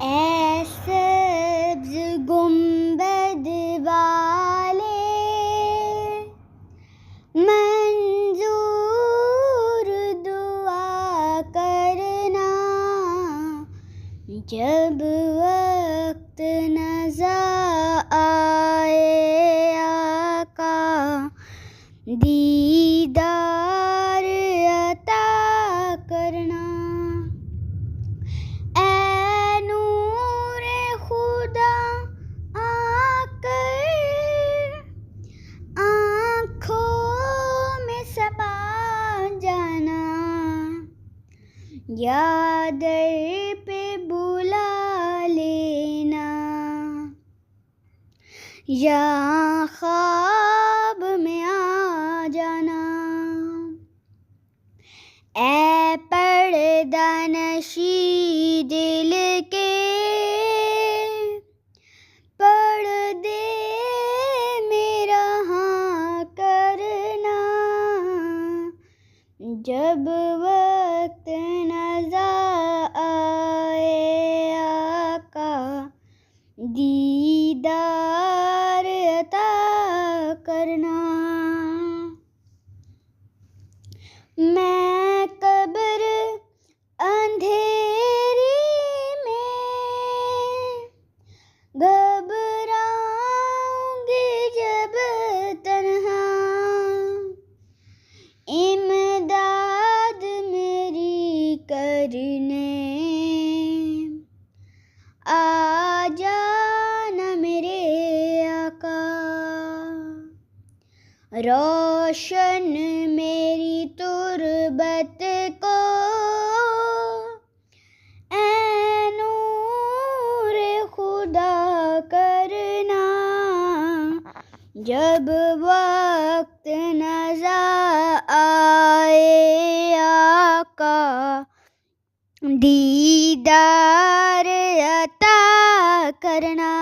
اے سبز گنبد والے منظور دعا کرنا، جب وقت نظر آئے آقا دیدار عطا کرنا۔ اے نور خدا آ کر آنکھوں میں سما جانا، یا در پہ بلا لینا، یا خواب میں آ جانا۔ اے پردہ نشی دل کے پردے میں رہا کرنا، جب وقت نظر آئے آقا دیدار عطا کرنا۔ میں قبر اندھیری میں گھبراؤں گی جب تنہا، امداد میری کرنے آ جانا میرے آقا، روشن میری تربت کو اے نور خدا کرنا، جب وقت نظر آئے آقا دیدار عطا کرنا۔